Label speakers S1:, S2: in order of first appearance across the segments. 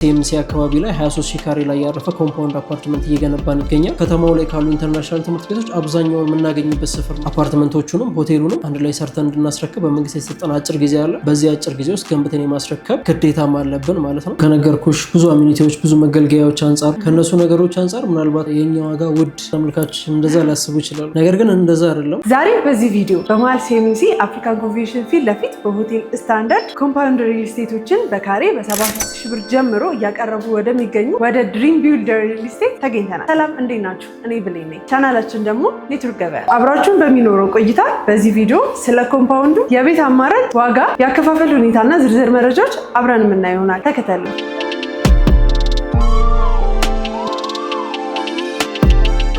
S1: ሲኤምሲ አካባቢ ላይ 23,000 ካሬ ላይ ያረፈ ኮምፓውንድ አፓርትመንት እየገነባን ይገኛል። ከተማው ላይ ካሉ ኢንተርናሽናል ትምህርት ቤቶች አብዛኛውን የምናገኝበት ስፍር ነው። አፓርትመንቶቹንም ሆቴሉንም አንድ ላይ ሰርተን እንድናስረክብ በመንግስት የተሰጠን አጭር ጊዜ አለ። በዚህ አጭር ጊዜ ውስጥ ገንብተን የማስረከብ ግዴታም አለብን ማለት ነው። ከነገርኩሽ ብዙ አሚኒቲዎች፣ ብዙ መገልገያዎች አንጻር ከነሱ ነገሮች አንጻር ምናልባት የኛ ዋጋ ውድ ተመልካች እንደዛ ሊያስቡ ይችላሉ። ነገር ግን እንደዛ አይደለም።
S2: ዛሬ በዚህ ቪዲዮ በመሀል ሲኤምሲ አፍሪካን ኮንቬንሽን ፊት ለፊት በሆቴል ስታንዳርድ ኮምፓውንድ ሪል ስቴቶችን በካሬ በ73,000 ብር ጀምሮ እያቀረቡ ወደሚገኙ ወደ ድሪም ቢልደር ሪል ስቴት ተገኝተናል። ሰላም እንዴት ናችሁ? እኔ ብሌን ነኝ። ቻናላችን ደግሞ ኔትወርክ ገበያ። አብራችሁን በሚኖረው ቆይታ በዚህ ቪዲዮ ስለ ኮምፓውንዱ የቤት አማራጭ፣ ዋጋ፣ የአከፋፈል ሁኔታና ዝርዝር መረጃዎች አብረን የምናየው ይሆናል። ተከተሉ።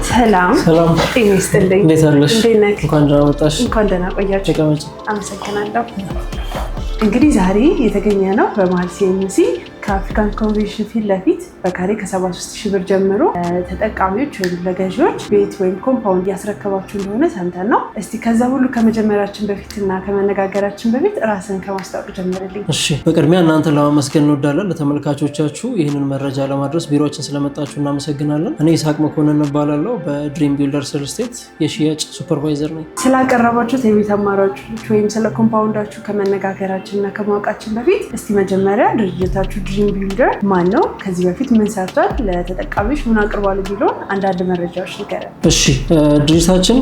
S2: ሰላም ጤና ይስጥልኝ።
S1: እንዴት አለሽ? እንኳን ደህና መጣሽ።
S2: እንኳን ደህና ቆያችሁ።
S1: ተቀመጪ።
S2: አመሰግናለሁ። እንግዲህ ዛሬ የተገኘ ነው በመሀል ሲኤምሲ ከአፍሪካን ኮንቬንሽን ፊት ለፊት በካሬ ከ73,000 ብር ጀምሮ ተጠቃሚዎች ወይም ለገዢዎች ቤት ወይም ኮምፓውንድ እያስረከባችሁ እንደሆነ ሰምተን ነው። እስቲ ከዛ ሁሉ ከመጀመራችን በፊትና ከመነጋገራችን በፊት ራስን ከማስታወቅ ጀምርልኝ።
S1: እሺ፣ በቅድሚያ እናንተን ለማመስገን እንወዳለን። ለተመልካቾቻችሁ ይህንን መረጃ ለማድረስ ቢሮችን ስለመጣችሁ እናመሰግናለን። እኔ ይስሐቅ መኮንን እባላለሁ። በድሪም ቢልደርስ ሪል ስቴት የሽያጭ ሱፐርቫይዘር ነኝ።
S2: ስላቀረባችሁት የቤት አማራጮች ወይም ስለ ኮምፓውንዳችሁ ከመነጋገራችንና ከማወቃችን በፊት እስቲ መጀመሪያ ድርጅታችሁ ድሪም ቢልደር ማን ነው? ከዚህ በፊት ምን ሰርቷል? ለተጠቃሚዎች ምን አቅርቧል? ቢሎን አንዳንድ መረጃዎች ንገረን።
S1: እሺ፣ ድርጅታችን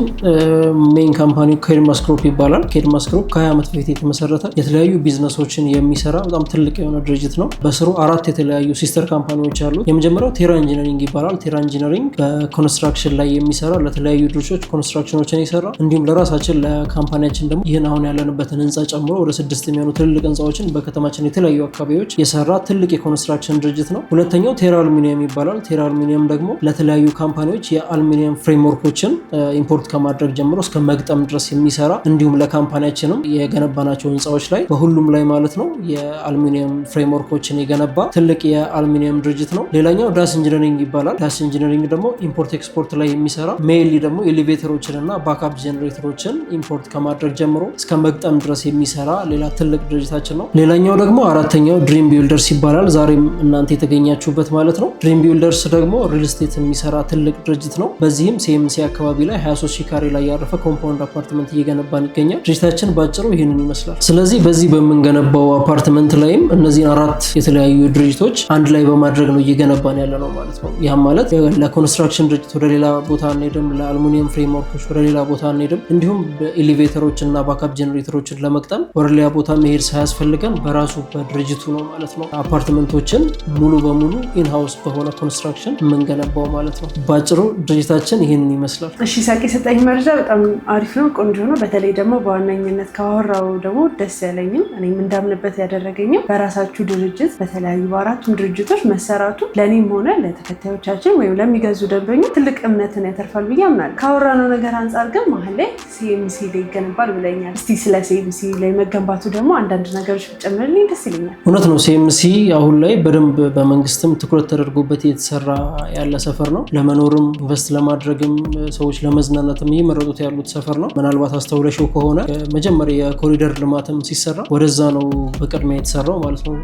S1: ሜን ካምፓኒ ኬድማስ ግሩፕ ይባላል። ኬድማስ ግሩፕ ከ20 ዓመት በፊት የተመሰረተ የተለያዩ ቢዝነሶችን የሚሰራ በጣም ትልቅ የሆነ ድርጅት ነው። በስሩ 4 የተለያዩ ሲስተር ካምፓኒዎች አሉ። የመጀመሪያው ቴራ ኢንጂነሪንግ ይባላል። ቴራ ኢንጂነሪንግ በኮንስትራክሽን ላይ የሚሰራ ለተለያዩ ድርጅቶች ኮንስትራክሽኖችን ይሰራ፣ እንዲሁም ለራሳችን ለካምፓኒያችን ደግሞ ይህን አሁን ያለንበትን ህንፃ ጨምሮ ወደ 6 የሚሆኑ ትልልቅ ህንፃዎችን በከተማችን የተለያዩ አካባቢዎች የሰራ ትልቅ የኮንስትራክሽን ድርጅት ነው። ሁለተኛው ቴራ አሉሚኒየም ይባላል። ቴራ አሉሚኒየም ደግሞ ለተለያዩ ካምፓኒዎች የአሉሚኒየም ፍሬምወርኮችን ኢምፖርት ከማድረግ ጀምሮ እስከ መግጠም ድረስ የሚሰራ እንዲሁም ለካምፓኒያችንም የገነባናቸው ህንፃዎች ላይ በሁሉም ላይ ማለት ነው የአሉሚኒየም ፍሬምወርኮችን የገነባ ትልቅ የአሉሚኒየም ድርጅት ነው። ሌላኛው ዳስ ኢንጂነሪንግ ይባላል። ዳስ ኢንጂነሪንግ ደግሞ ኢምፖርት ኤክስፖርት ላይ የሚሰራ ሜይንሊ ደግሞ ኤሌቬተሮችን እና ባክአፕ ጀነሬተሮችን ኢምፖርት ከማድረግ ጀምሮ እስከ መግጠም ድረስ የሚሰራ ሌላ ትልቅ ድርጅታችን ነው። ሌላኛው ደግሞ አራተኛው ድሪም ቢልደርስ ይባላል። ዛሬም እናንተ የተገኛችሁበት ማለት ነው። ድሪም ቢልደርስ ደግሞ ሪል ስቴት የሚሰራ ትልቅ ድርጅት ነው። በዚህም ሲኤምሲ አካባቢ ላይ 23,000 ካሬ ላይ ያረፈ ኮምፓውንድ አፓርትመንት እየገነባን ይገኛል። ድርጅታችን ባጭሩ ይህንን ይመስላል። ስለዚህ በዚህ በምንገነባው አፓርትመንት ላይም እነዚህን 4 የተለያዩ ድርጅቶች አንድ ላይ በማድረግ ነው እየገነባን ያለ ነው ማለት ነው። ያም ማለት ለኮንስትራክሽን ድርጅት ወደ ሌላ ቦታ አንሄድም፣ ለአሉሚኒየም ፍሬምወርኮች ወደ ሌላ ቦታ አንሄድም፣ እንዲሁም በኤሌቬተሮች እና ባክአፕ ጀነሬተሮችን ለመቅጠም ወደ ሌላ ቦታ መሄድ ሳያስፈልገን በራሱ በድርጅቱ ነው ማለት ነው አፓርትመንቶችን ሙሉ በሙሉ ኢንሃውስ በሆነ ኮንስትራክሽን የምንገነባው ማለት ነው። ባጭሩ ድርጅታችን ይህንን ይመስላል።
S2: እሺ ሳቂ፣ የሰጠኝ መረጃ በጣም አሪፍ ነው፣ ቆንጆ ነው። በተለይ ደግሞ በዋነኝነት ካወራው ደግሞ ደስ ያለኝም እኔም እንዳምንበት ያደረገኝም በራሳችሁ ድርጅት በተለያዩ በአራቱም ድርጅቶች መሰራቱ ለእኔም ሆነ ለተከታዮቻችን ወይም ለሚገዙ ደንበኞች ትልቅ እምነትን ያተርፋል ብዬ አምናለሁ። ካወራነው ነገር አንጻር ግን መሀል ላይ ሲኤምሲ ላይ ይገነባል ብለኛል። እስቲ ስለ ሲኤምሲ ላይ መገንባቱ ደግሞ አንዳንድ ነገሮች ብጨምርልኝ ደስ ይለኛል።
S1: እውነት ነው። ሲኤምሲ አሁን ላይ በደንብ በመንግስትም ትኩረት ተደርጎበት የተሰራ ያለ ሰፈር ነው። ለመኖርም ኢንቨስት ለማድረግም ሰዎች ለመዝናናትም እየመረጡት ያሉት ሰፈር ነው። ምናልባት አስተውለሽው ከሆነ መጀመሪያ የኮሪደር ልማትም ሲሰራ ወደዛ ነው በቅድሚያ የተሰራው ማለት ነው።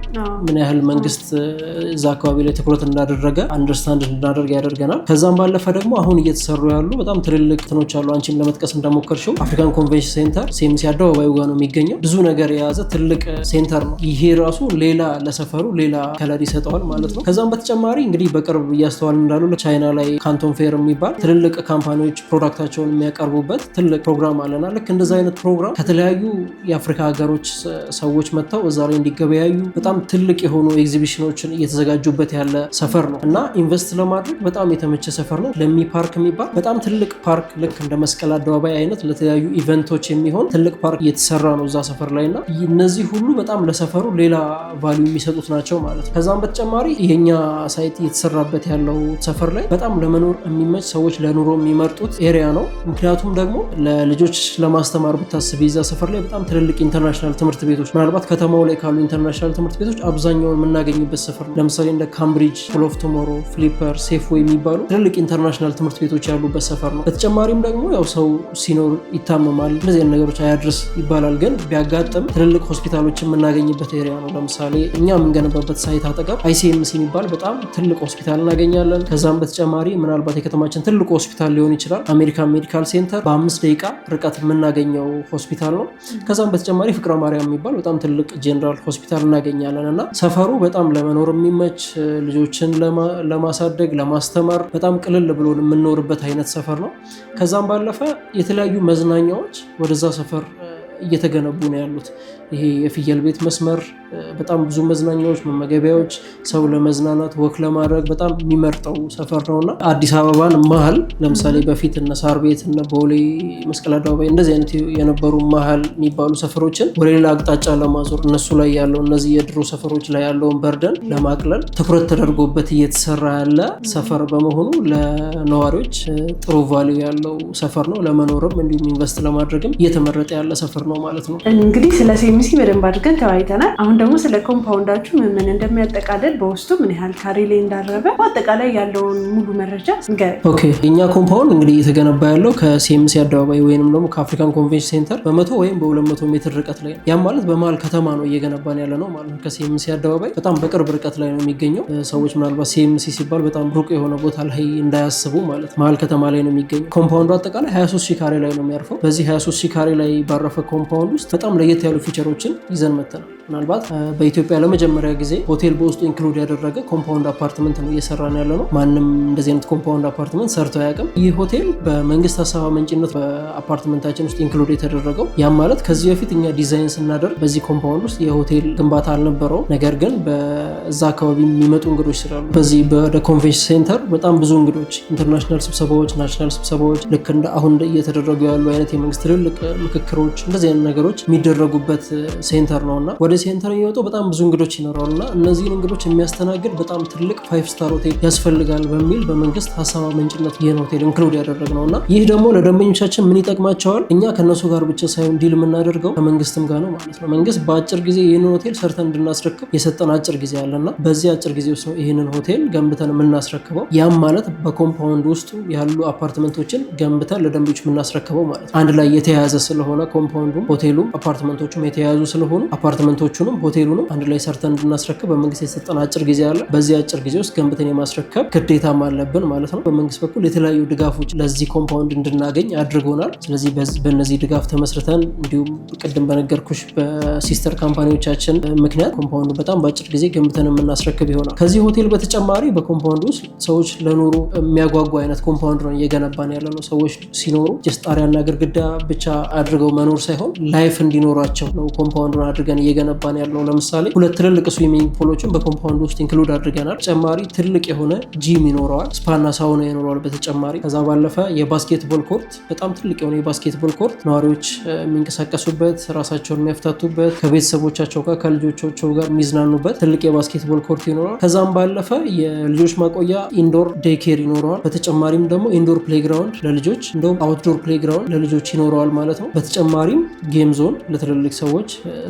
S1: ምን ያህል መንግስት እዛ አካባቢ ላይ ትኩረት እንዳደረገ አንደርስታንድ እንድናደርግ ያደርገናል። ከዛም ባለፈ ደግሞ አሁን እየተሰሩ ያሉ በጣም ትልልቅ ትኖች አሉ። አንቺም ለመጥቀስ እንደሞከርሽው አፍሪካን ኮንቬንሽን ሴንተር ሲኤምሲ አደባባዩ ጋር ነው የሚገኘው። ብዙ ነገር የያዘ ትልቅ ሴንተር ነው። ይሄ ራሱ ሌላ ለሰፈሩ ሌላ ከለር ይሰጠዋል ማለት ነው። ከዛም በተጨማሪ እንግዲህ በቅርብ እያስተዋል እንዳሉ ቻይና ላይ ካንቶን ፌር የሚባል ትልልቅ ካምፓኒዎች ፕሮዳክታቸውን የሚያቀርቡበት ትልቅ ፕሮግራም አለና ልክ እንደዛ አይነት ፕሮግራም ከተለያዩ የአፍሪካ ሀገሮች ሰዎች መጥተው እዛ ላይ እንዲገበያዩ በጣም ትልቅ የሆኑ ኤግዚቢሽኖችን እየተዘጋጁበት ያለ ሰፈር ነው እና ኢንቨስት ለማድረግ በጣም የተመቸ ሰፈር ነው። ለሚ ፓርክ የሚባል በጣም ትልቅ ፓርክ ልክ እንደ መስቀል አደባባይ አይነት ለተለያዩ ኢቨንቶች የሚሆን ትልቅ ፓርክ እየተሰራ ነው እዛ ሰፈር ላይ እና እነዚህ ሁሉ በጣም ለሰፈሩ ሌላ ቫልዩ የሚሰጡት ናቸው ማለት ነው። ከዛም በተጨማሪ የኛ ሳይት እየተሰራበት ያለው ሰፈር ላይ በጣም ለመኖር የሚመች ሰዎች ለኑሮ የሚመርጡት ኤሪያ ነው። ምክንያቱም ደግሞ ለልጆች ለማስተማር ብታስብ ይዛ ሰፈር ላይ በጣም ትልልቅ ኢንተርናሽናል ትምህርት ቤቶች ምናልባት ከተማው ላይ ካሉ ኢንተርናሽናል ትምህርት ቤቶች አብዛኛውን የምናገኝበት ሰፈር ነው። ለምሳሌ እንደ ካምብሪጅ፣ ስኩል ኦፍ ቱሞሮ፣ ፍሊፐር፣ ሴፍዌይ የሚባሉ ትልልቅ ኢንተርናሽናል ትምህርት ቤቶች ያሉበት ሰፈር ነው። በተጨማሪም ደግሞ ያው ሰው ሲኖር ይታመማል፣ እንደዚህ አይነት ነገሮች አያድርስ ይባላል። ግን ቢያጋጥም ትልልቅ ሆስፒታሎች የምናገኝበት ኤሪያ ነው። ለምሳሌ እኛ የምንገነባ የተገነባበት ሳይት አጠገብ ICMC የሚባል በጣም ትልቅ ሆስፒታል እናገኛለን። ከዛም በተጨማሪ ምናልባት የከተማችን ትልቁ ሆስፒታል ሊሆን ይችላል አሜሪካን ሜዲካል ሴንተር በ5 ደቂቃ ርቀት የምናገኘው ሆስፒታል ነው። ከዛም በተጨማሪ ፍቅረ ማርያም የሚባል በጣም ትልቅ ጄኔራል ሆስፒታል እናገኛለን እና ሰፈሩ በጣም ለመኖር የሚመች ልጆችን ለማሳደግ ለማስተማር በጣም ቅልል ብሎ የምንኖርበት አይነት ሰፈር ነው። ከዛም ባለፈ የተለያዩ መዝናኛዎች ወደዛ ሰፈር እየተገነቡ ነው ያሉት። ይሄ የፍየል ቤት መስመር በጣም ብዙ መዝናኛዎች፣ መመገቢያዎች፣ ሰው ለመዝናናት ወክ ለማድረግ በጣም የሚመርጠው ሰፈር ነውና አዲስ አበባን መሀል ለምሳሌ በፊት እነ ሳር ቤት እነ ቦሌ መስቀል አደባባይ እንደዚህ አይነት የነበሩ መሀል የሚባሉ ሰፈሮችን ወደ ሌላ አቅጣጫ ለማዞር እነሱ ላይ ያለው እነዚህ የድሮ ሰፈሮች ላይ ያለውን በርደን ለማቅለል ትኩረት ተደርጎበት እየተሰራ ያለ ሰፈር በመሆኑ ለነዋሪዎች ጥሩ ቫልዩ ያለው ሰፈር ነው። ለመኖርም እንዲሁም ኢንቨስት ለማድረግም እየተመረጠ ያለ ሰፈር ነው ማለት ነው።
S2: እንግዲህ ስለ CMC በደንብ አድርገን ተወያይተናል። አሁን ደግሞ ስለ ኮምፓውንዳችሁ ምን እንደሚያጠቃልል በውስጡ ምን ያህል ካሬ ላይ እንዳረበ በአጠቃላይ ያለውን ሙሉ መረጃ ንገረኝ።
S1: ኦኬ፣ የኛ ኮምፓውንድ እንግዲህ እየተገነባ ያለው ከCMC አደባባይ ወይንም ደግሞ ከአፍሪካን ኮንቬንሽን ሴንተር በ100 ወይም በ200 ሜትር ርቀት ላይ ነው። ያም ማለት በመሀል ከተማ ነው እየገነባን ያለ ነው ማለት ነው። ከCMC አደባባይ በጣም በቅርብ ርቀት ላይ ነው የሚገኘው። ሰዎች ምናልባት CMC ሲባል በጣም ሩቅ የሆነ ቦታ ላይ እንዳያስቡ ማለት መሀል ከተማ ላይ ነው የሚገኘው። ኮምፓውንዱ አጠቃላይ 23,000 ካሬ ላይ ነው የሚያርፈው። በዚህ 23,000 ካሬ ላይ ባረፈ ኮምፓውንድ ውስጥ በጣም ለየት ያሉ ፊቸሮችን ይዘን መተናል። ምናልባት በኢትዮጵያ ለመጀመሪያ ጊዜ ሆቴል በውስጡ ኢንክሉድ ያደረገ ኮምፓውንድ አፓርትመንት ነው እየሰራን ያለ ነው። ማንም እንደዚህ አይነት ኮምፓውንድ አፓርትመንት ሰርቶ አያውቅም። ይህ ሆቴል በመንግስት ሀሳብ አመንጭነት በአፓርትመንታችን ውስጥ ኢንክሉድ የተደረገው። ያም ማለት ከዚህ በፊት እኛ ዲዛይን ስናደርግ በዚህ ኮምፓውንድ ውስጥ የሆቴል ግንባታ አልነበረው። ነገር ግን በዛ አካባቢ የሚመጡ እንግዶች ስላሉ በዚህ ወደ ኮንቬንሽን ሴንተር በጣም ብዙ እንግዶች ኢንተርናሽናል ስብሰባዎች፣ ናሽናል ስብሰባዎች ልክ እንደ አሁን እየተደረጉ ያሉ አይነት የመንግስት ትልልቅ ምክክሮች እንደዚህ አይነት ነገሮች የሚደረጉበት ሴንተር ነውና ወደ ሴንተር የሚወጡ በጣም ብዙ እንግዶች ይኖራሉና እነዚህን እንግዶች የሚያስተናግድ በጣም ትልቅ 5 ስታር ሆቴል ያስፈልጋል በሚል በመንግስት ሀሳብ አመንጭነት ይህን ሆቴል ኢንክሉድ ያደረግነውና ይህ ደግሞ ለደንበኞቻችን ምን ይጠቅማቸዋል? እኛ ከነሱ ጋር ብቻ ሳይሆን ዲል የምናደርገው ከመንግስትም ጋር ነው ማለት ነው። መንግስት በአጭር ጊዜ ይህንን ሆቴል ሰርተን እንድናስረክብ የሰጠን አጭር ጊዜ አለና በዚህ አጭር ጊዜ ውስጥ ነው ይህንን ሆቴል ገንብተን የምናስረክበው። ያም ማለት በኮምፓውንድ ውስጥ ያሉ አፓርትመንቶችን ገንብተን ለደንበኞች የምናስረክበው ማለት አንድ ላይ የተያያዘ ስለሆነ ኮምፓውንዱም ሆቴሉም አፓርትመንቶቹም የተያያዙ ስለሆኑ አፓርትመንቶቹንም ሆቴሉንም አንድ ላይ ሰርተን እንድናስረክብ በመንግስት የተሰጠን አጭር ጊዜ አለ። በዚህ አጭር ጊዜ ውስጥ ገንብተን የማስረከብ ግዴታም አለብን ማለት ነው። በመንግስት በኩል የተለያዩ ድጋፎች ለዚህ ኮምፓውንድ እንድናገኝ አድርጎናል። ስለዚህ በእነዚህ ድጋፍ ተመስርተን እንዲሁም ቅድም በነገርኩሽ በሲስተር ካምፓኒዎቻችን ምክንያት ኮምፓውንዱ በጣም በአጭር ጊዜ ገንብተን የምናስረክብ ይሆናል። ከዚህ ሆቴል በተጨማሪ በኮምፓውንድ ውስጥ ሰዎች ለኑሮ የሚያጓጓ አይነት ኮምፓውንድ ነው እየገነባን ያለ ነው። ሰዎች ሲኖሩ ጀስት ጣሪያና ግድግዳ ብቻ አድርገው መኖር ሳይሆን ላይፍ እንዲኖራቸው ነው ኮምፓውንዱን አድርገን እየገነባን ያለው። ለምሳሌ 2 ትልልቅ ስዊሚንግ ፑሎችን በኮምፓውንድ ውስጥ ኢንክሉድ አድርገናል። ተጨማሪ ትልቅ የሆነ ጂም ይኖረዋል፣ ስፓና ሳውና ይኖረዋል በተጨማሪ። ከዛ ባለፈ የባስኬትቦል ኮርት፣ በጣም ትልቅ የሆነ የባስኬትቦል ኮርት ነዋሪዎች የሚንቀሳቀሱበት፣ ራሳቸውን የሚያፍታቱበት፣ ከቤተሰቦቻቸው ጋር ከልጆቻቸው ጋር የሚዝናኑበት ትልቅ የባስኬትቦል ኮርት ይኖረዋል። ከዛም ባለፈ የልጆች ማቆያ ኢንዶር ዴይኬር ይኖረዋል። በተጨማሪም ደግሞ ኢንዶር ፕሌይግራውንድ ለልጆች እንደውም አውትዶር ፕሌይግራውንድ ለልጆች ይኖረዋል ማለት ነው። በተጨማሪም ጌም ዞን ለትልልቅ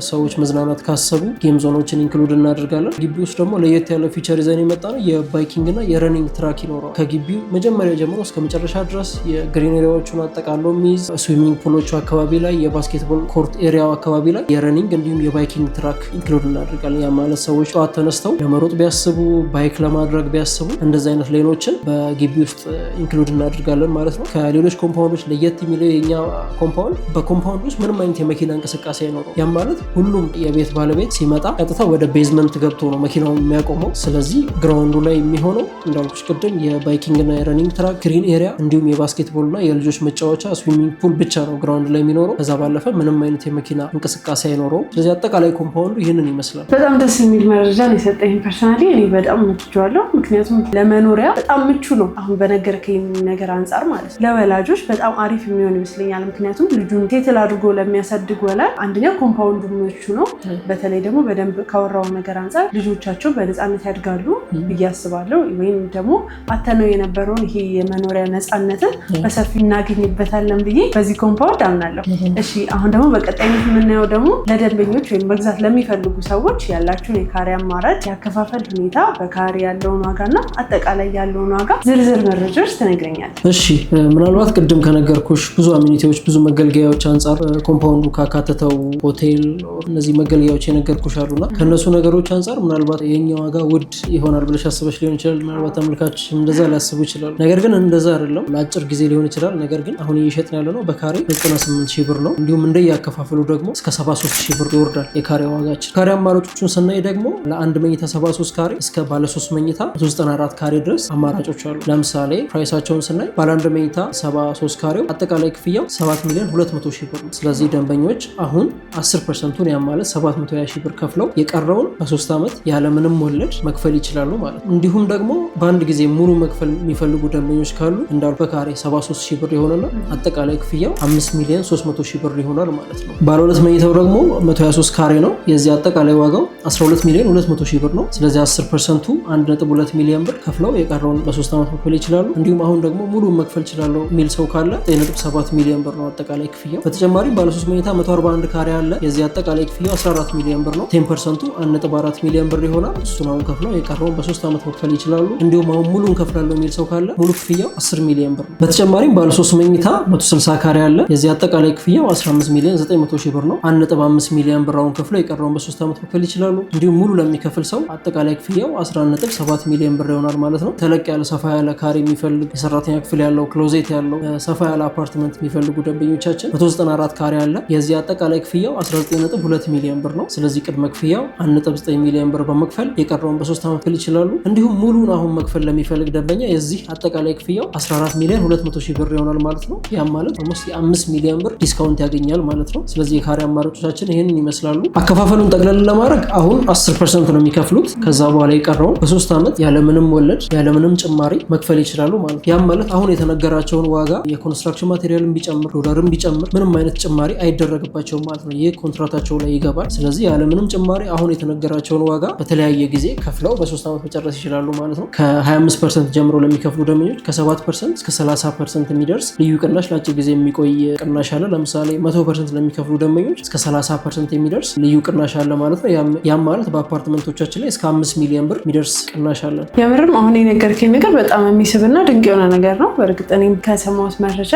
S1: ሰዎች መዝናናት ካሰቡ ጌም ዞኖችን ኢንክሉድ እናደርጋለን። ግቢ ውስጥ ደግሞ ለየት ያለ ፊቸር ይዘን የመጣ ነው የባይኪንግ እና የረኒንግ ትራክ ይኖረዋል። ከግቢው መጀመሪያ ጀምሮ እስከ መጨረሻ ድረስ የግሪን ኤሪያዎቹን አጠቃሎ የሚይዝ ስዊሚንግ ፑሎቹ አካባቢ ላይ የባስኬትቦል ኮርት ኤሪያው አካባቢ ላይ የረኒንግ እንዲሁም የባይኪንግ ትራክ ኢንክሉድ እናደርጋለን። ያ ማለት ሰዎች ጠዋት ተነስተው ለመሮጥ ቢያስቡ ባይክ ለማድረግ ቢያስቡ እንደዚህ አይነት ሌኖችን በግቢ ውስጥ ኢንክሉድ እናደርጋለን ማለት ነው። ከሌሎች ኮምፓውንዶች ለየት የሚለው የኛ ኮምፓውንድ በኮምፓውንድ ውስጥ ምንም አይነት የመኪና እንቅስቃሴ አይኖረው። ያም ማለት ሁሉም የቤት ባለቤት ሲመጣ ቀጥታ ወደ ቤዝመንት ገብቶ ነው መኪናውን የሚያቆመው። ስለዚህ ግራውንዱ ላይ የሚሆነው እንዳልኩሽ ቅድም የባይኪንግ እና የረኒንግ ትራክ፣ ግሪን ኤሪያ እንዲሁም የባስኬትቦል እና የልጆች መጫወቻ ስዊሚንግ ፑል ብቻ ነው ግራውንድ ላይ የሚኖረው። ከዛ ባለፈ ምንም አይነት የመኪና እንቅስቃሴ አይኖረውም። ስለዚህ አጠቃላይ ኮምፓውንዱ ይህንን ይመስላል።
S2: በጣም ደስ የሚል መረጃ ነው የሰጠኝ። ፐርሰናሊ እኔ በጣም ምትችዋለሁ፣ ምክንያቱም ለመኖሪያ በጣም ምቹ ነው። አሁን በነገርከኝ ነገር አንጻር ማለት ነው ለወላጆች በጣም አሪፍ የሚሆን ይመስለኛል። ምክንያቱም ልጁን ሴትል አድርጎ ለሚያሳድግ ወላጅ አንደኛ ኮምፓውንዱ ምቹ ነው። በተለይ ደግሞ በደንብ ካወራው ነገር አንጻር ልጆቻቸው በነፃነት ያድጋሉ ብዬ አስባለሁ። ወይም ደግሞ አተነው የነበረውን ይሄ የመኖሪያ ነፃነትን በሰፊ እናገኝበታለን ብዬ በዚህ ኮምፓውንድ አምናለሁ። እሺ አሁን ደግሞ በቀጣይነት የምናየው ደግሞ ለደንበኞች ወይም መግዛት ለሚፈልጉ ሰዎች ያላችሁን የካሬ አማራጭ፣ ያከፋፈል ሁኔታ፣ በካሬ ያለውን ዋጋና አጠቃላይ ያለውን ዋጋ ዝርዝር መረጃዎች ትነግረኛለህ?
S1: እሺ ምናልባት ቅድም ከነገርኩሽ ብዙ አሚኒቲዎች ብዙ መገልገያዎች አንጻር ኮምፓውንዱ ካካተተው ሆቴል እነዚህ መገልገያዎች የነገርኩሽ አሉና ከነሱ ነገሮች አንጻር ምናልባት የኛ ዋጋ ውድ ይሆናል ብለሽ አስበሽ ሊሆን ይችላል። ምናልባት ተመልካች እንደዛ ሊያስቡ ይችላሉ። ነገር ግን እንደዛ አይደለም። ለአጭር ጊዜ ሊሆን ይችላል። ነገር ግን አሁን እየሸጥን ያለ ነው በካሬ 98,000 ብር ነው። እንዲሁም እንደያከፋፈሉ ደግሞ እስከ 73,000 ብር ይወርዳል የካሬ ዋጋችን። ካሬ አማራጮቹን ስናይ ደግሞ ለአንድ መኝታ 73 ካሬ እስከ ባለ 3 መኝታ 194 ካሬ ድረስ አማራጮች አሉ። ለምሳሌ ፕራይሳቸውን ስናይ ባለ አንድ መኝታ 73 ካሬው አጠቃላይ ክፍያው 7,200,000 ብር ነው። ስለዚህ ደንበኞች አሁን 10%ቱን ያ ማለት 720,000 ብር ከፍለው የቀረውን በ3 ዓመት ያለምንም ወለድ መክፈል ይችላሉ ማለት ነው። እንዲሁም ደግሞ በአንድ ጊዜ ሙሉ መክፈል የሚፈልጉ ደንበኞች ካሉ እንዳሉ በካሬ 73,000 ብር የሆነና አጠቃላይ ክፍያው 5,300,000 ብር ይሆናል ማለት ነው። ባለ ሁለት መኝታው ደግሞ 123 ካሬ ነው። የዚህ አጠቃላይ ዋጋው 12,200,000 ብር ነው። ስለዚህ 10%ቱ 1.2 ሚሊዮን ብር ከፍለው የቀረውን በ3 ዓመት መክፈል ይችላሉ። እንዲሁም አሁን ደግሞ ሙሉ መክፈል ይችላሉ የሚል ሰው ካለ 9.7 ሚሊዮን ብር ነው አጠቃላይ ክፍያው። በተጨማሪም ባለ 3 መኝታ 141 ካሬ አለ። የዚህ አጠቃላይ ክፍያው 14 ሚሊዮን ብር ነው። 10%ቱ 1.4 ሚሊዮን ብር ይሆናል። እሱን አሁን ከፍለው የቀረውን በ3 ዓመት መክፈል ይችላሉ። እንዲሁም አሁን ሙሉ እንከፍላለሁ የሚል ሰው ካለ ሙሉ ክፍያው 10 ሚሊዮን ብር ነው። በተጨማሪም ባለ 3 መኝታ 160 ካሬ አለ። የዚህ አጠቃላይ ክፍያው 15,900,000 ብር ነው። 1.5 ሚሊዮን ብር አሁን ከፍለው የቀረውን በ3 ዓመት መክፈል ይችላሉ። እንዲሁም ሙሉ ለሚከፍል ሰው አጠቃላይ ክፍያው 11.7 ሚሊዮን ብር ይሆናል ማለት ነው። ተለቅ ያለ ሰፋ ያለ ካሬ የሚፈልግ የሰራተኛ ክፍል ያለው ክሎዜት ያለው ሰፋ ያለ አፓርትመንት የሚፈልጉ ደንበኞቻችን 194 ካሬ አለ። የዚህ አጠቃላይ ክፍያው 19.2 ሚሊዮን ብር ነው። ስለዚህ ቅድመ ክፍያው 1.9 ሚሊዮን ብር በመክፈል የቀረውን በ3 ዓመት መክፈል ይችላሉ። እንዲሁም ሙሉን አሁን መክፈል ለሚፈልግ ደንበኛ የዚህ አጠቃላይ ክፍያው 14,200,000 ብር ይሆናል ማለት ነው። ያም ማለት የ5 ሚሊዮን ብር ዲስካውንት ያገኛል ማለት ነው። ስለዚህ የካሬ አማራጮቻችን ይህንን ይመስላሉ። አከፋፈሉን ጠቅለል ለማድረግ አሁን 10% ነው የሚከፍሉት። ከዛ በኋላ የቀረውን በ3 ዓመት ያለምንም ወለድ ያለምንም ጭማሪ መክፈል ይችላሉ ማለት ነው። ያም ማለት አሁን የተነገራቸውን ዋጋ የኮንስትራክሽን ማቴሪያልን ቢጨምር ዶላርን ቢጨምር ምንም አይነት ጭማሪ አይደረግባቸውም ማለት ነው። ይህ ኮንትራታቸው ላይ ይገባል። ስለዚህ ያለምንም ጭማሪ አሁን የተነገራቸውን ዋጋ በተለያየ ጊዜ ከፍለው በ3 ዓመት መጨረስ ይችላሉ ማለት ነው። ከ25% ጀምሮ ለሚከፍሉ ደንበኞች ከ7% እስከ 30% የሚደርስ ልዩ ቅናሽ ለአጭር ጊዜ የሚቆይ ቅናሽ አለ። ለምሳሌ 100% ለሚከፍሉ ደንበኞች እስከ 30% የሚደርስ ልዩ ቅናሽ አለ ማለት ነው። ያም ማለት በአፓርትመንቶቻችን ላይ እስከ 5 ሚሊዮን ብር የሚደርስ ቅናሽ አለ።
S2: የምርም አሁን የነገርከኝ ነገር በጣም የሚስብና ድንቅ የሆነ ነገር ነው። በእርግጥ እኔም ከሰማሁት መረጃ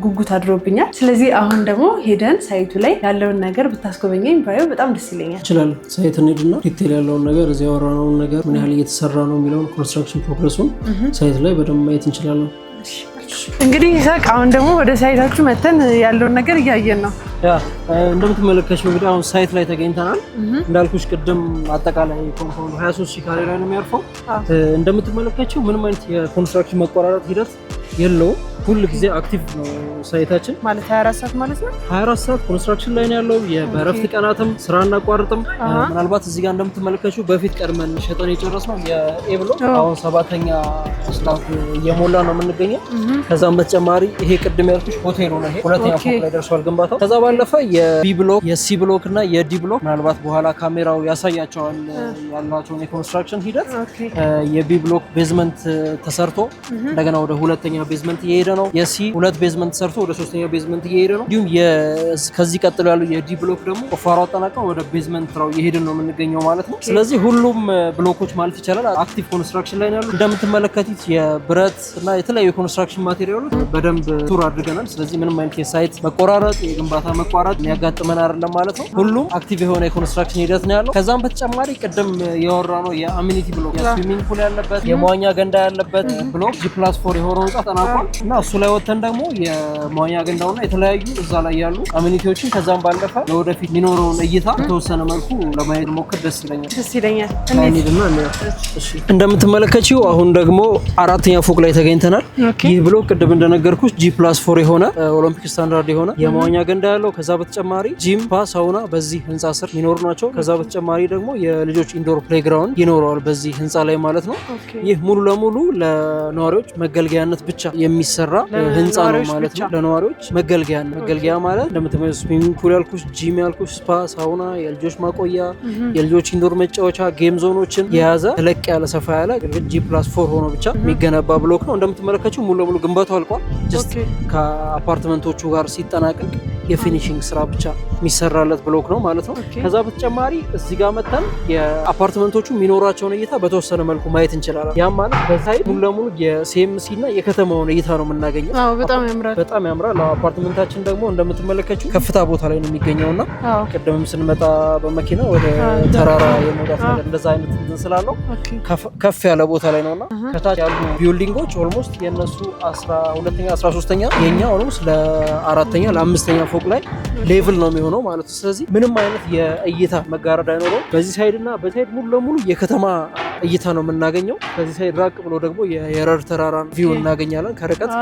S2: ጉጉት አድሮብኛል። ስለዚህ አሁን ደግሞ ሄደን ሳይቱ ላይ ያለውን ነገር ብታስጎበኘኝ ባየው በጣም ደስ ይለኛል።
S1: ይችላል። ሳይት እንሂድና ዲቴል ያለውን ነገር እዚያ ያወራነውን ነገር ምን ያህል እየተሰራ ነው የሚለውን ኮንስትራክሽን ፕሮግረሱን ሳይት ላይ በደንብ ማየት እንችላለን።
S2: እንግዲህ ይሳቅ አሁን ደግሞ ወደ ሳይታችሁ መተን ያለውን ነገር እያየን ነው።
S1: እንደምትመለከችው እንግዲህ አሁን ሳይት ላይ ተገኝተናል። እንዳልኩሽ ቅድም አጠቃላይ ኮምፓውንዱ 23,000 ካሬ ላይ ነው የሚያርፈው። እንደምትመለከችው ምንም አይነት የኮንስትራክሽን መቆራረጥ ሂደት የለውም። ሁል ጊዜ አክቲቭ ነው ሳይታችን
S2: ማለት 24 ሰዓት ማለት ነው።
S1: 24 ሰዓት ኮንስትራክሽን ላይ ነው ያለው። በእረፍት ቀናትም ስራ እናቋርጥም። ምናልባት እዚህ ጋር እንደምትመለከችው በፊት ቀድመን ሸጠን የጨረስነው የኤ ብሎክ አሁን 7ኛ ስላፍ እየሞላ ነው የምንገኘው። ከዛም በተጨማሪ ይሄ ቅድም ያልኩሽ ሆቴሉ ነው። ይሄ 2ኛ ፎቅ ላይ ደርሷል ግንባታው። ከዛ ባለፈ የቢ ብሎክ የሲ ብሎክ እና የዲ ብሎክ ምናልባት በኋላ ካሜራው ያሳያቸዋል ያላቸውን የኮንስትራክሽን ሂደት። የቢ ብሎክ ቤዝመንት ተሰርቶ እንደገና ወደ 2ኛ ቤዝመንት እየሄደ ነው። የሲ 2 ቤዝመንት ሰርቶ ወደ 3ኛው ቤዝመንት እየሄደ ነው። እንዲሁም ከዚህ ቀጥሎ ያለው የዲ ብሎክ ደግሞ ቁፋሮ አጠናቀው ወደ ቤዝመንት ስራው እየሄድን ነው የምንገኘው ማለት ነው። ስለዚህ ሁሉም ብሎኮች ማለት ይቻላል አክቲቭ ኮንስትራክሽን ላይ ነው ያሉት። እንደምትመለከቱት የብረት እና የተለያዩ የኮንስትራክሽን ማቴሪያሎች በደንብ ቱር አድርገናል። ስለዚህ ምንም አይነት የሳይት መቆራረጥ የግንባታ መቋረጥ የሚያጋጥመን አይደለም ማለት ነው። ሁሉም አክቲቭ የሆነ የኮንስትራክሽን ሂደት ነው ያለው። ከዛም በተጨማሪ ቅድም ያወራ ነው የአሚኒቲ ብሎክ የስዊሚንግ ፑል ያለበት የመዋኛ ገንዳ ያለበት ብሎክ G+4 የሆነው ህንጻ ተጠናቋል እና እሱ ላይ ወተን ደግሞ የመዋኛ ገንዳውና የተለያዩ እዛ ላይ ያሉ አሚኒቲዎችን ከዛም ባለፈ ለወደፊት የሚኖረውን እይታ የተወሰነ መልኩ ለማየት ሞክር ደስ ይለኛል። እንደምትመለከችው አሁን ደግሞ 4ኛ ፎቅ ላይ ተገኝተናል። ይህ ብሎክ ቅድም እንደነገርኩሽ G+4 የሆነ ኦሎምፒክ ስታንዳርድ የሆነ የመዋኛ ገንዳ ያለው ከዛ በተጨማሪ ጂም፣ ስፓ፣ ሳውና በዚህ ህንጻ ስር የሚኖሩ ናቸው። ከዛ በተጨማሪ ደግሞ የልጆች ኢንዶር ፕሌይግራውንድ ይኖረዋል በዚህ ህንጻ ላይ ማለት ነው። ይህ ሙሉ ለሙሉ ለነዋሪዎች መገልገያነት ብቻ የሚሰራ ህንጻ ነው ማለት ነው። ለነዋሪዎች መገልገያ ማለት እንደምትመለከቱት ስዊሚንግ ፑል ያልኩሽ፣ ጂም ያልኩሽ፣ ስፓ፣ ሳውና፣ የልጆች ማቆያ፣ የልጆች ኢንዶር መጫወቻ ጌም ዞኖችን የያዘ ተለቅ ያለ ሰፋ ያለ ግን G+4 ሆኖ ብቻ የሚገነባ ብሎክ ነው። እንደምትመለከቱት ሙሉ ለሙሉ ግንባታው አልቋል። ጀስት ከአፓርትመንቶቹ ጋር ሲጠናቀቅ የፊኒሺንግ ስራ ብቻ የሚሰራለት ብሎክ ነው ማለት ነው። ከዛ በተጨማሪ እዚህ ጋር መተን የአፓርትመንቶቹ የሚኖራቸውን እይታ በተወሰነ መልኩ ማየት እንችላለን። ያም ማለት በሳይድ ሙሉ ለሙሉ የሲኤምሲ እና የከተማውን እይታ ነው የምናገኘው። በጣም ያምራል። አፓርትመንታችን ደግሞ እንደምትመለከቱ ከፍታ ቦታ ላይ ነው የሚገኘውና ቅድምም ስንመጣ በመኪና ወደ ተራራ የመውጣት ነገር እንደዛ አይነት እንትን ስላለው ከፍ ያለ ቦታ ላይ ነውና ከታች ያሉ ቢልዲንጎች ኦልሞስት የነሱ 12ኛ 13ኛ የኛ ኦልሞስት ለ4ኛ ለ5ኛ ፎቅ ላይ ሌቭል ነው የሚሆነው ማለት ነው። ስለዚህ ምንም አይነት የእይታ መጋረድ አይኖረውም። በዚህ ሳይድ እና በሳይድ ሙሉ ለሙሉ የከተማ እይታ ነው የምናገኘው። ከዚህ ሳይድ ራቅ ብሎ ደግሞ የየረር ተራራን ቪው እናገኛለን። ከርቀት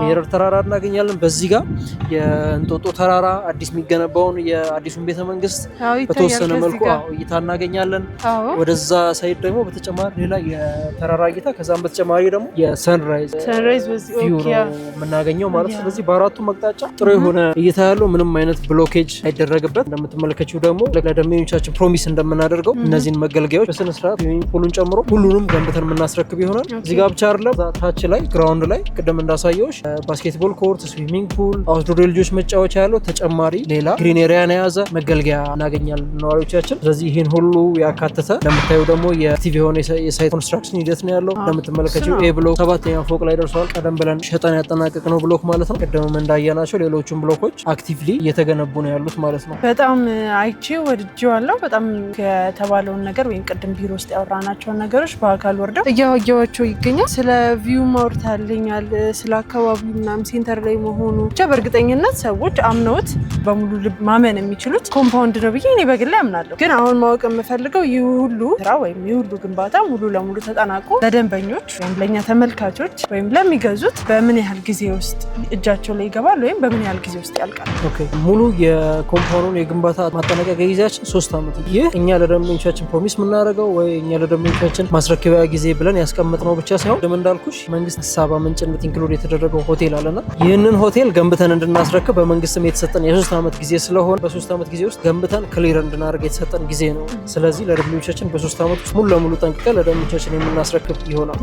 S1: የየረር ተራራ እናገኛለን። በዚህ ጋር የእንጦጦ ተራራ አዲስ የሚገነባውን የአዲሱን ቤተመንግስት በተወሰነ መልኩ እይታ እናገኛለን። ወደዛ ሳይድ ደግሞ በተጨማሪ ሌላ የተራራ እይታ፣ ከዛም በተጨማሪ ደግሞ የሰንራይዝ ቪው ነው የምናገኘው ማለት ነው። ስለዚህ በአራቱም አቅጣጫ ጥሩ የሆነ እይታ ያለው ምንም አይነት ብሎኬጅ አይደረግበት። እንደምትመለከችው ደግሞ ለደንበኞቻችን ፕሮሚስ እንደምናደርገው እነዚህን መገልገያዎች በስነስርዓት ፑሉን ጨምሮ ሁሉንም ገንብተን የምናስረክብ ይሆናል። እዚህ ጋር ብቻ አይደለም፣ ታች ላይ ግራውንድ ላይ ቅድም እንዳሳየዎች ባስኬትቦል ኮርት፣ ስዊሚንግ ፑል፣ አውትዶር ልጆች መጫወቻ ያለው ተጨማሪ ሌላ ግሪን ኤሪያን የያዘ መገልገያ እናገኛለን ነዋሪዎቻችን። ስለዚህ ይህን ሁሉ ያካተተ እንደምታዩ ደግሞ የአክቲቭ የሆነ የሳይት ኮንስትራክሽን ሂደት ነው ያለው። እንደምትመለከችው ኤ ብሎክ 7ኛ ፎቅ ላይ ደርሷል። ቀደም ብለን ሸጠን ያጠናቀቅ ነው ብሎክ ማለት ነው። ቅድምም እንዳየናቸው ሌሎቹም ብሎኮች አክቲቭሊ እየተገነቡ ነው ያሉት ማለት ነው።
S2: በጣም አይቼ ወድጄዋለሁ። በጣም የተባለውን ነገር ወይም ቅድም ቢሮ ውስጥ ያወራናቸውን ነገሮች በአካል ወርደው እያወያቸው ይገኛል። ስለ ቪው ማውርታልኛል፣ ስለ አካባቢው ምናምን ሴንተር ላይ መሆኑ ብቻ በእርግጠኝነት ሰዎች አምነውት በሙሉ ልብ ማመን የሚችሉት ኮምፓውንድ ነው ብዬ እኔ በግሌ አምናለሁ። ግን አሁን ማወቅ የምፈልገው ይህ ሁሉ ስራ ወይም ይህ ሁሉ ግንባታ ሙሉ ለሙሉ ተጠናቆ ለደንበኞች ወይም ለእኛ ተመልካቾች ወይም ለሚገዙት በምን ያህል ጊዜ ውስጥ እጃቸው ላይ ይገባል ወይም በምን ያህል ጊዜ ውስጥ ያልቃል?
S1: ሙሉ የኮምፓውንዱን የግንባታ ማጠናቀቂያ ጊዜያችን 3 ዓመት ነው። ይህ እኛ ለደንበኞቻችን ፕሮሚስ የምናደርገው ወይ እኛ ለደንበኞቻችን ማስረከቢያ ጊዜ ብለን ያስቀመጥነው ብቻ ሳይሆን ደም እንዳልኩሽ መንግስት ሀሳብ ምንጭነት ኢንክሉድ የተደረገው ሆቴል አለና ይህንን ሆቴል ገንብተን እንድናስረክብ በመንግስትም የተሰጠን የ3 ዓመት ጊዜ ስለሆነ በ3 ዓመት ጊዜ ውስጥ ገንብተን ክሊር እንድናደርግ የተሰጠን ጊዜ ነው። ስለዚህ ለደንበኞቻችን በ3 ዓመት ውስጥ ሙሉ ለሙሉ ጠንቅቀን ለደንበኞቻችን የምናስረክብ ይሆናል።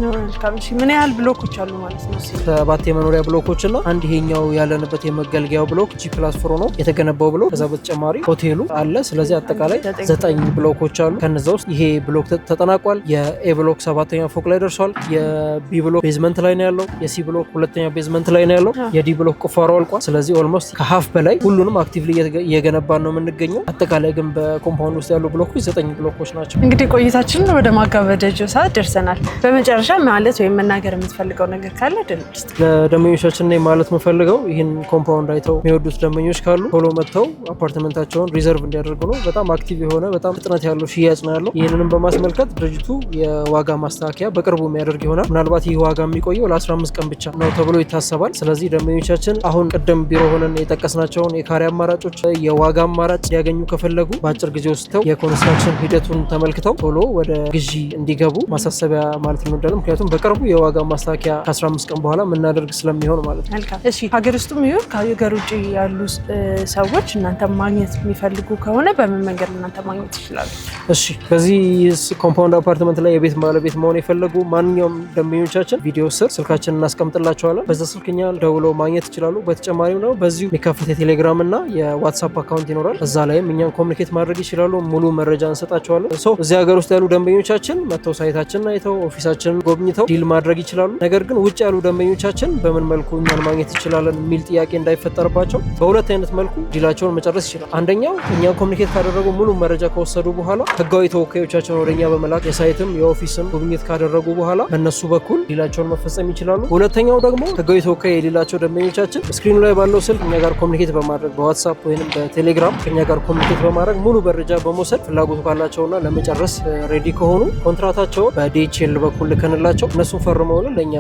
S2: ምን ያህል ብሎኮች አሉ ማለት ነው?
S1: 7 የመኖሪያ ብሎኮች እና አንድ ይሄኛው ያለንበት የመገልገያው ብሎክ G+4 ነው የተገነባው ብሎክ። ከዛ በተጨማሪ ሆቴሉ አለ። ስለዚህ አጠቃላይ 9 ብሎኮች አሉ። ከነዛ ውስጥ ይሄ ብሎክ ተጠናቋል። የኤ ብሎክ 7ኛ ፎቅ ላይ ደርሷል። የቢ ብሎክ ቤዝመንት ላይ ነው ያለው። የሲ ብሎክ 2ኛ ቤዝመንት ላይ ነው ያለው። የዲ ብሎክ ቁፋሮ አልቋል። ስለዚህ ኦልሞስት ከሀፍ በላይ ሁሉንም አክቲቭሊ እየገነባን ነው የምንገኘው። አጠቃላይ ግን በኮምፓውንድ ውስጥ ያሉ ብሎኮች 9 ብሎኮች ናቸው።
S2: እንግዲህ ቆይታችንን ወደ ማገባደጃው ሰዓት ደርሰናል። በመጨረሻ ማለት ወይም መናገር የምትፈልገው ነገር ካለ ድንስ
S1: ለደንበኞቻችን ማለት የምፈልገው ይህን ኮምፓውንድ አይተው የሚወዱት ደንበኞች ካሉ ቶሎ መጥተው አፓርትመንታቸውን ሪዘርቭ እንዲያደርጉ ነው። በጣም አክቲቭ የሆነ በጣም ፍጥነት ያለው ሽያጭ ነው ያለው። ይህንንም በማስመልከት ድርጅቱ የዋጋ ማስተካከያ በቅርቡ የሚያደርግ ይሆናል። ምናልባት ይህ ዋጋ የሚቆየው ለ15 ቀን ብቻ ነው ተብሎ ይታሰባል። ስለዚህ ደንበኞቻችን አሁን ቅድም ቢሮ ሆነን የጠቀስናቸውን የካሬ አማራጮች፣ የዋጋ አማራጭ ሊያገኙ ከፈለጉ በአጭር ጊዜ ወስደው የኮንስትራክሽን ሂደቱን ተመልክተው ቶሎ ወደ ግዢ እንዲገቡ ማሳሰቢያ ማለት እንወዳለን። ምክንያቱም በቅርቡ የዋጋ ማስተካከያ ከ15 ቀን በኋላ የምናደርግ ስለሚሆን ማለት ነው።
S2: እሺ፣ ሀገር ውስጥም ይሁን ከሀገር ውጭ ያሉ ሰዎች እናንተ ማግኘት የሚፈልጉ ከሆነ በምን መንገድ እናንተ ማግኘት ይችላሉ?
S1: እሺ፣ በዚህ ኮምፓውንድ አፓርትመንት ላይ የቤት ባለቤት መሆን የፈለጉ ማንኛውም ደንበኞቻችን ቪዲዮ ስር ስልካችንን እናስቀምጥላቸዋለን። በዛ ስልክ እኛን ደውለው ማግኘት ይችላሉ። በተጨማሪም ነው በዚሁ የሚከፈት የቴሌግራም እና የዋትሳፕ አካውንት ይኖራል። እዛ ላይም እኛን ኮሚኒኬት ማድረግ ይችላሉ። ሙሉ መረጃ እንሰጣቸዋለን። እዚህ ሀገር ውስጥ ያሉ ደንበኞቻችን መጥተው ሳይታችንን አይተው ኦፊሳችንን ጎብኝተው ዲል ማድረግ ይችላሉ። ነገር ግን ውጭ ያሉ ደንበኞቻችን በምን መልኩ እኛን ማግኘት ይችላለን የሚል ጥያቄ እንዳይፈጠርባቸው በሁለት አይነት መልኩ ዲላቸውን መጨረስ ይችላል። አንደኛው እኛን ኮሚኒኬት ካደረጉ ሙሉ መረጃ ከወሰዱ በኋላ ህጋዊ ተወካዮቻቸውን ወደኛ በመላክ የሳይትም የኦፊስም ጉብኝት ካደረጉ በኋላ በእነሱ በኩል ዲላቸውን መፈጸም ይችላሉ። ሁለተኛው ደግሞ ህጋዊ ተወካይ የሌላቸው ደንበኞቻችን ስክሪኑ ላይ ባለው ስልክ እኛ ጋር ኮሚኒኬት በማድረግ በዋትሳፕ ወይም በቴሌግራም ከኛ ጋር ኮሚኒኬት በማድረግ ሙሉ መረጃ በመውሰድ ፍላጎቱ ካላቸውና ለመጨረስ ሬዲ ከሆኑ ኮንትራታቸውን በዲኤችኤል በኩል ልከንላቸው እነሱን ፈርመውልን ለእኛ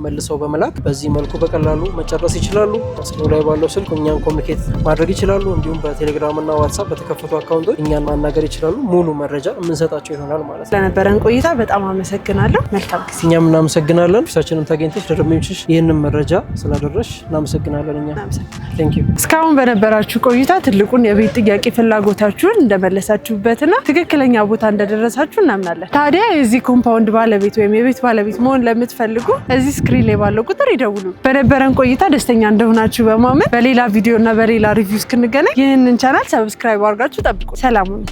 S1: መልሰው በመላክ በዚህ መልኩ በቀላሉ መጨረስ ይችላሉ። ስክሪኑ ላይ ባለው ስልክ እኛን ኮሚኒኬት ማድረግ ይችላሉ። እንዲሁም በቴሌግራም እና ዋትሳፕ በተከፈቱ አካውንቶች እኛን ማናገር ይችላሉ። ሙሉ መረጃ የምንሰጣቸው ይሆናል ማለት ነው።
S2: ለነበረን ቆይታ በጣም አመሰግናለሁ። መልካም ጊዜ።
S1: እኛም እናመሰግናለን። ኦፊሳችንን ተገኝተሽ ለደንበኞችሽ ይህንን መረጃ ስላደረሽ እናመሰግናለን። እኛ ቴንክ ዩ።
S2: እስካሁን በነበራችሁ ቆይታ ትልቁን የቤት ጥያቄ ፍላጎታችሁን እንደመለሳችሁበትና ትክክለኛ ቦታ እንደደረሳችሁ እናምናለን። ታዲያ የዚህ ኮምፓውንድ ባለቤት ወይም የቤት ባለቤት መሆን ለምትፈልጉ እዚህ ስክሪን ላይ ባለው ቁጥር ይደውሉ። በነበረን ቆይታ ደስተኛ እንደሆናችሁ በማመን በሌላ ቪዲዮ እና በሌላ ሪቪው እስክንገናኝ ይህንን ቻናል ሰብስክራይብ አድርጋችሁ ጠብቁ። ሰላም ሁኑ።